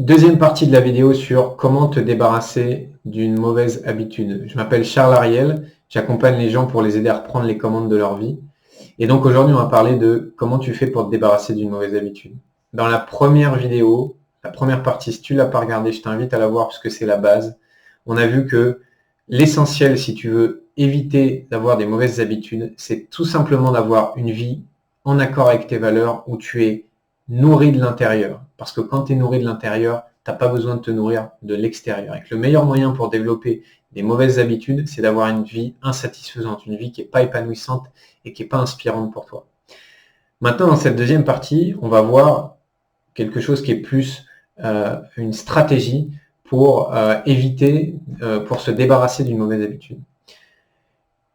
Deuxième partie de la vidéo sur comment te débarrasser d'une mauvaise habitude. Je m'appelle Charles Ariel, j'accompagne les gens pour les aider à reprendre les commandes de leur vie. Et donc aujourd'hui, on va parler de comment tu fais pour te débarrasser d'une mauvaise habitude. Dans la première vidéo, la première partie, si tu ne l'as pas regardée, je t'invite à la voir parce que c'est la base. On a vu que l'essentiel, si tu veux éviter d'avoir des mauvaises habitudes, c'est tout simplement d'avoir une vie en accord avec tes valeurs où tu es nourri de l'intérieur. Parce que quand tu es nourri de l'intérieur, tu n'as pas besoin de te nourrir de l'extérieur. Et que le meilleur moyen pour développer des mauvaises habitudes, c'est d'avoir une vie insatisfaisante, une vie qui n'est pas épanouissante et qui n'est pas inspirante pour toi. Maintenant, dans cette deuxième partie, on va voir quelque chose qui est plus une stratégie pour éviter, pour se débarrasser d'une mauvaise habitude.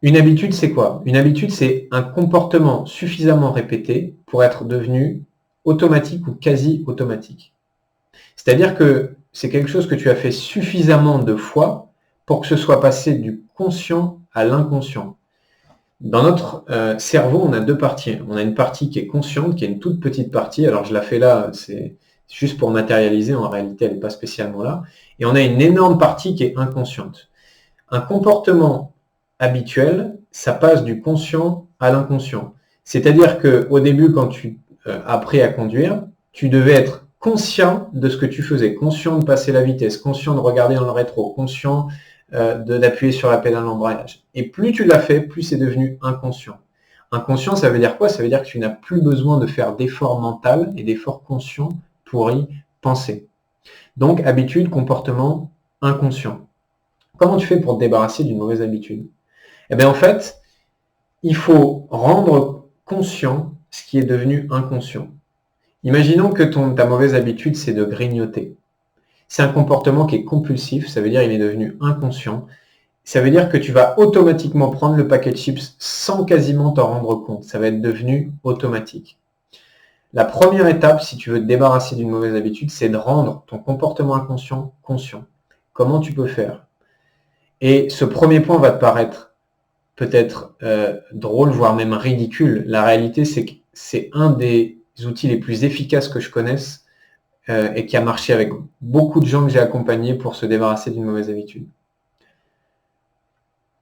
Une habitude, c'est quoi? Une habitude, c'est un comportement suffisamment répété pour être devenu automatique ou quasi automatique. C'est-à-dire que c'est quelque chose que tu as fait suffisamment de fois pour que ce soit passé du conscient à l'inconscient. Dans notre cerveau, on a deux parties. On a une partie qui est consciente, qui est une toute petite partie. Alors je la fais là, c'est juste pour matérialiser. En réalité, elle n'est pas spécialement là. Et on a une énorme partie qui est inconsciente. Un comportement habituel, ça passe du conscient à l'inconscient. C'est-à-dire qu'au début, quand tu appris à conduire, tu devais être conscient de ce que tu faisais, conscient de passer la vitesse, conscient de regarder dans le rétro, conscient d'appuyer sur la pédale d'embrayage. Et plus tu l'as fait, plus c'est devenu inconscient. Inconscient, ça veut dire quoi? Ça veut dire que tu n'as plus besoin de faire d'efforts mentaux et d'efforts conscients pour y penser. Donc, habitude, comportement inconscient. Comment tu fais pour te débarrasser d'une mauvaise habitude? Eh bien, en fait, il faut rendre conscient ce qui est devenu inconscient. Imaginons que ta mauvaise habitude, c'est de grignoter. C'est un comportement qui est compulsif, ça veut dire qu'il est devenu inconscient. Ça veut dire que tu vas automatiquement prendre le paquet de chips sans quasiment t'en rendre compte. Ça va être devenu automatique. La première étape, si tu veux te débarrasser d'une mauvaise habitude, c'est de rendre ton comportement inconscient conscient. Comment tu peux faire? Et ce premier point va te paraître peut-être drôle, voire même ridicule. La réalité, c'est que c'est un des outils les plus efficaces que je connaisse et qui a marché avec beaucoup de gens que j'ai accompagnés pour se débarrasser d'une mauvaise habitude.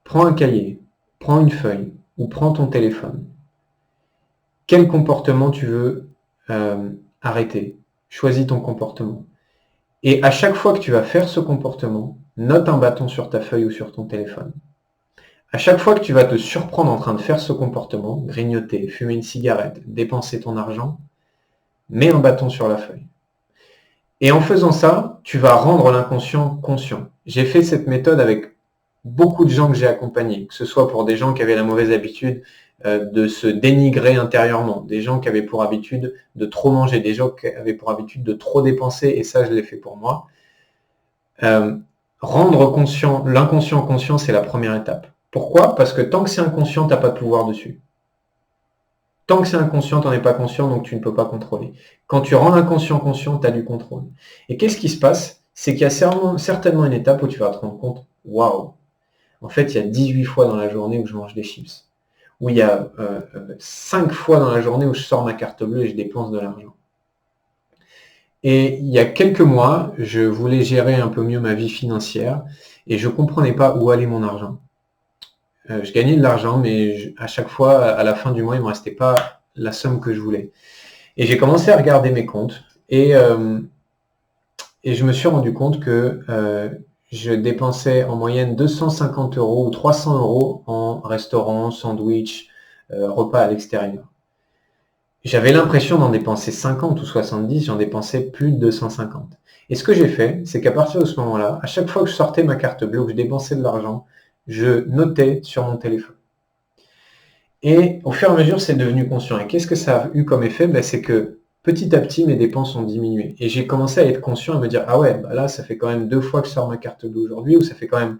Prends un cahier, prends une feuille ou prends ton téléphone. Quel comportement tu veux arrêter? Choisis ton comportement. Et à chaque fois que tu vas faire ce comportement, note un bâton sur ta feuille ou sur ton téléphone. À chaque fois que tu vas te surprendre en train de faire ce comportement, grignoter, fumer une cigarette, dépenser ton argent, mets un bâton sur la feuille. Et en faisant ça, tu vas rendre l'inconscient conscient. J'ai fait cette méthode avec beaucoup de gens que j'ai accompagnés, que ce soit pour des gens qui avaient la mauvaise habitude de se dénigrer intérieurement, des gens qui avaient pour habitude de trop manger, des gens qui avaient pour habitude de trop dépenser, et ça je l'ai fait pour moi. Rendre conscient, l'inconscient conscient, c'est la première étape. Pourquoi? Parce que tant que c'est inconscient, tu n'as pas de pouvoir dessus. Tant que c'est inconscient, tu n'en es pas conscient, donc tu ne peux pas contrôler. Quand tu rends l'inconscient conscient, tu as du contrôle. Et qu'est-ce qui se passe? C'est qu'il y a certainement une étape où tu vas te rendre compte, waouh, en fait, il y a 18 fois dans la journée où je mange des chips. Ou il y a 5 fois dans la journée où je sors ma carte bleue et je dépense de l'argent. Et il y a quelques mois, je voulais gérer un peu mieux ma vie financière et je ne comprenais pas où allait mon argent. Je gagnais de l'argent, mais à chaque fois, à la fin du mois, il ne me restait pas la somme que je voulais. Et j'ai commencé à regarder mes comptes et je me suis rendu compte que je dépensais en moyenne 250 € ou 300 € en restaurant, sandwich, repas à l'extérieur. J'avais l'impression d'en dépenser 50 ou 70, j'en dépensais plus de 250. Et ce que j'ai fait, c'est qu'à partir de ce moment-là, à chaque fois que je sortais ma carte bleue, que je dépensais de l'argent, je notais sur mon téléphone. Et au fur et à mesure, c'est devenu conscient. Et qu'est-ce que ça a eu comme effet? C'est que petit à petit, mes dépenses ont diminué. Et j'ai commencé à être conscient et me dire, ah ouais, là, ça fait quand même 2 fois que je sors ma carte bleue aujourd'hui, ou ça fait quand même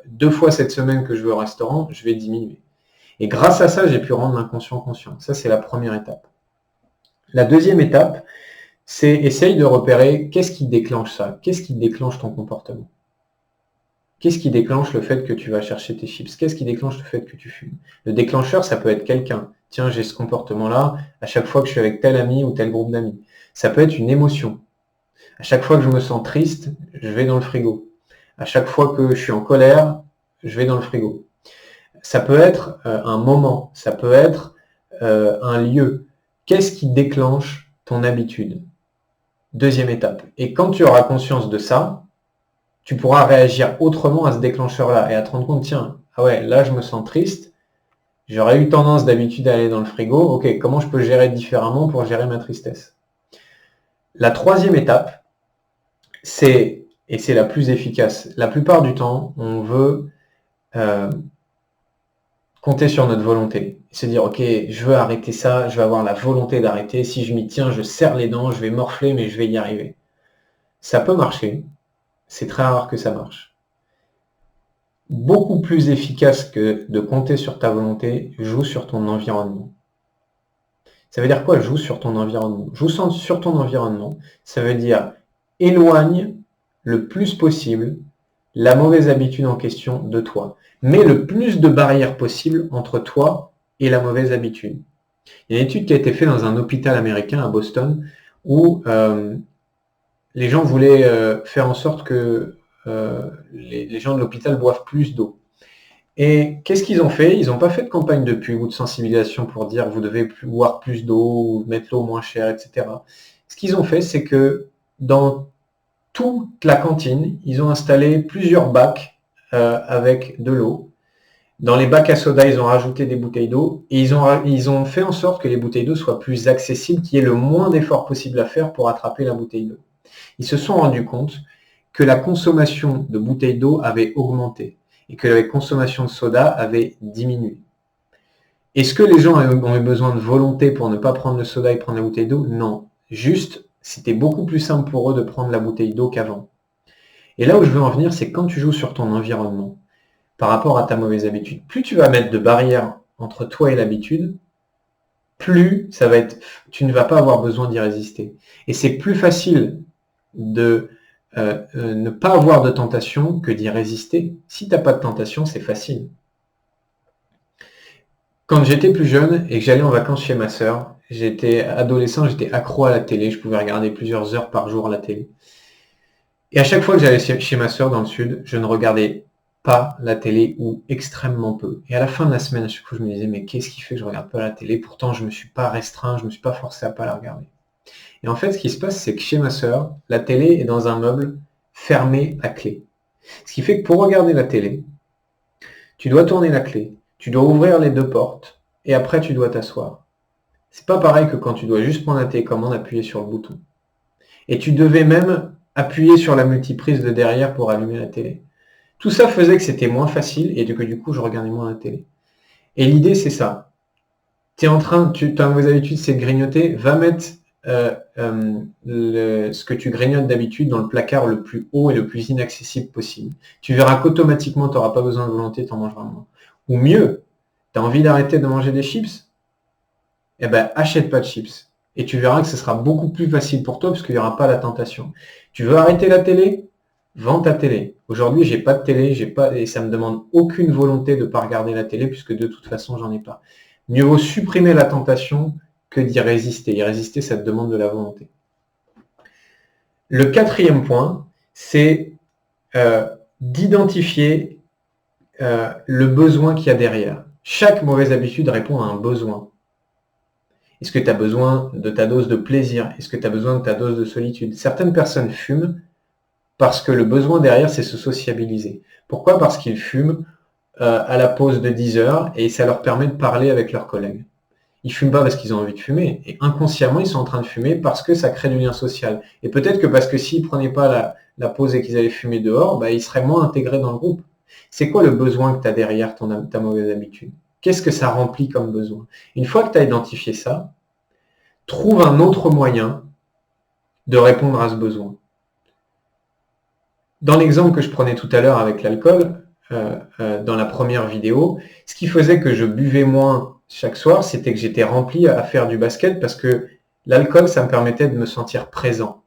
2 fois cette semaine que je vais au restaurant, je vais diminuer. Et grâce à ça, j'ai pu rendre l'inconscient conscient. Ça, c'est la première étape. La deuxième étape, c'est essayer de repérer qu'est-ce qui déclenche ça, qu'est-ce qui déclenche ton comportement. Qu'est-ce qui déclenche le fait que tu vas chercher tes chips? Qu'est-ce qui déclenche le fait que tu fumes? Le déclencheur, ça peut être quelqu'un. Tiens, j'ai ce comportement-là à chaque fois que je suis avec tel ami ou tel groupe d'amis. Ça peut être une émotion. À chaque fois que je me sens triste, je vais dans le frigo. À chaque fois que je suis en colère, je vais dans le frigo. Ça peut être un moment, ça peut être un lieu. Qu'est-ce qui déclenche ton habitude? Deuxième étape. Et quand tu auras conscience de ça, tu pourras réagir autrement à ce déclencheur-là et à te rendre compte, tiens, ah ouais, là je me sens triste, j'aurais eu tendance d'habitude à aller dans le frigo, ok, comment je peux gérer différemment pour gérer ma tristesse? La troisième étape, et c'est la plus efficace, la plupart du temps, on veut compter sur notre volonté. Se dire, ok, je veux arrêter ça, je vais avoir la volonté d'arrêter, si je m'y tiens, je serre les dents, je vais morfler, mais je vais y arriver. Ça peut marcher, c'est très rare que ça marche. Beaucoup plus efficace que de compter sur ta volonté, joue sur ton environnement. Ça veut dire quoi, joue sur ton environnement? Joue sur ton environnement, ça veut dire éloigne le plus possible la mauvaise habitude en question de toi. Mets le plus de barrières possible entre toi et la mauvaise habitude. Il y a une étude qui a été faite dans un hôpital américain à Boston où les gens voulaient faire en sorte que les gens de l'hôpital boivent plus d'eau. Et qu'est-ce qu'ils ont fait? Ils n'ont pas fait de campagne de pub ou de sensibilisation pour dire vous devez boire plus d'eau, ou mettre l'eau moins chère, etc. Ce qu'ils ont fait, c'est que dans toute la cantine, ils ont installé plusieurs bacs avec de l'eau. Dans les bacs à soda, ils ont rajouté des bouteilles d'eau et ils ont fait en sorte que les bouteilles d'eau soient plus accessibles, qu'il y ait le moins d'efforts possible à faire pour attraper la bouteille d'eau. Ils se sont rendus compte que la consommation de bouteilles d'eau avait augmenté et que la consommation de soda avait diminué. Est-ce que les gens ont eu besoin de volonté pour ne pas prendre le soda et prendre la bouteille d'eau? Non. Juste, c'était beaucoup plus simple pour eux de prendre la bouteille d'eau qu'avant. Et là où je veux en venir, c'est quand tu joues sur ton environnement, par rapport à ta mauvaise habitude, plus tu vas mettre de barrières entre toi et l'habitude, plus ça va être, tu ne vas pas avoir besoin d'y résister. Et c'est plus facile de ne pas avoir de tentation que d'y résister. Si tu n'as pas de tentation, c'est facile. Quand j'étais plus jeune et que j'allais en vacances chez ma sœur, j'étais adolescent, j'étais accro à la télé, je pouvais regarder plusieurs heures par jour la télé. Et à chaque fois que j'allais chez ma sœur dans le sud, je ne regardais pas la télé ou extrêmement peu. Et à la fin de la semaine, à chaque fois, je me disais, mais qu'est-ce qui fait que je ne regarde pas la télé? Pourtant, je ne me suis pas restreint, je ne me suis pas forcé à pas la regarder. Et en fait, ce qui se passe, c'est que chez ma sœur, la télé est dans un meuble fermé à clé. Ce qui fait que pour regarder la télé, tu dois tourner la clé, tu dois ouvrir les deux portes, et après tu dois t'asseoir. C'est pas pareil que quand tu dois juste prendre la télécommande, appuyer sur le bouton. Et tu devais même appuyer sur la multiprise de derrière pour allumer la télé. Tout ça faisait que c'était moins facile et que du coup je regardais moins la télé. Et l'idée c'est ça. Tu es en train, ta mauvaise habitude c'est de grignoter, va mettre ce que tu grignotes d'habitude dans le placard le plus haut et le plus inaccessible possible. Tu verras qu'automatiquement tu n'auras pas besoin de volonté, tu en mangeras moins. Ou mieux, tu as envie d'arrêter de manger des chips? Eh ben achète pas de chips. Et tu verras que ce sera beaucoup plus facile pour toi parce qu'il n'y aura pas la tentation. Tu veux arrêter la télé? Vends ta télé. Aujourd'hui, j'ai pas de télé, et ça me demande aucune volonté de ne pas regarder la télé puisque de toute façon, j'en ai pas. Mieux vaut supprimer la tentation que d'y résister. Y résister, ça te demande de la volonté. Le quatrième point, c'est d'identifier le besoin qu'il y a derrière. Chaque mauvaise habitude répond à un besoin. Est-ce que tu as besoin de ta dose de plaisir? Est-ce que tu as besoin de ta dose de solitude? Certaines personnes fument parce que le besoin derrière, c'est se sociabiliser. Pourquoi? Parce qu'ils fument à la pause de 10 heures et ça leur permet de parler avec leurs collègues. Ils fument pas parce qu'ils ont envie de fumer. Et inconsciemment, ils sont en train de fumer parce que ça crée du lien social. Et peut-être que parce que s'ils ne prenaient pas la pause et qu'ils allaient fumer dehors, bah, ils seraient moins intégrés dans le groupe. C'est quoi le besoin que tu as derrière ta mauvaise habitude? Qu'est-ce que ça remplit comme besoin? Une fois que tu as identifié ça, trouve un autre moyen de répondre à ce besoin. Dans l'exemple que je prenais tout à l'heure avec l'alcool, dans la première vidéo, ce qui faisait que je buvais moins chaque soir, c'était que j'étais rempli à faire du basket parce que l'alcool, ça me permettait de me sentir présent.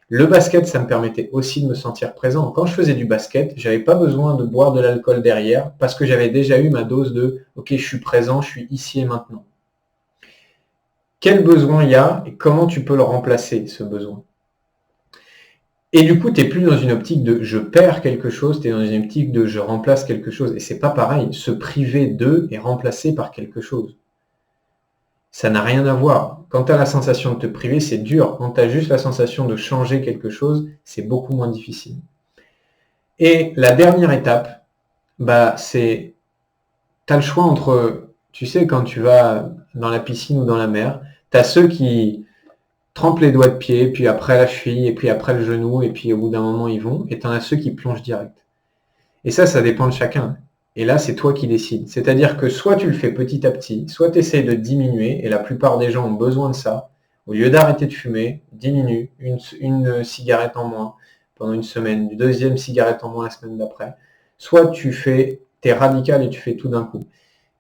Le basket, ça me permettait aussi de me sentir présent. Quand je faisais du basket, je n'avais pas besoin de boire de l'alcool derrière parce que j'avais déjà eu ma dose de « Ok, je suis présent, je suis ici et maintenant ». Quel besoin il y a et comment tu peux le remplacer, ce besoin? Et du coup, tu n'es plus dans une optique de je perds quelque chose, tu es dans une optique de je remplace quelque chose. Et c'est pas pareil, se priver de est remplacé par quelque chose. Ça n'a rien à voir. Quand tu as la sensation de te priver, c'est dur. Quand tu as juste la sensation de changer quelque chose, c'est beaucoup moins difficile. Et la dernière étape, c'est, tu as le choix entre, tu sais, quand tu vas dans la piscine ou dans la mer, tu as ceux qui trempent les doigts de pied, puis après la cheville, et puis après le genou, et puis au bout d'un moment ils vont, et tu en as ceux qui plongent direct. Et ça dépend de chacun. Et là, c'est toi qui décides. C'est-à-dire que soit tu le fais petit à petit, soit tu essaies de diminuer, et la plupart des gens ont besoin de ça. Au lieu d'arrêter de fumer, diminue une cigarette en moins pendant une semaine, une deuxième cigarette en moins la semaine d'après. Soit t'es radical et tu fais tout d'un coup.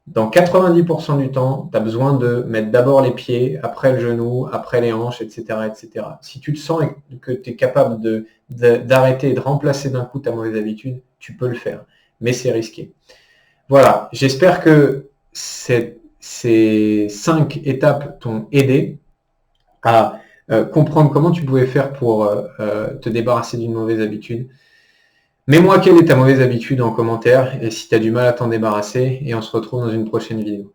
Dans 90% du temps, tu as besoin de mettre d'abord les pieds, après le genou, après les hanches, etc. etc. Si tu te sens que tu es capable d'arrêter et de remplacer d'un coup ta mauvaise habitude, tu peux le faire. Mais c'est risqué. Voilà, j'espère que ces 5 étapes t'ont aidé à comprendre comment tu pouvais faire pour te débarrasser d'une mauvaise habitude. Mets-moi quelle est ta mauvaise habitude en commentaire et si tu as du mal à t'en débarrasser et on se retrouve dans une prochaine vidéo.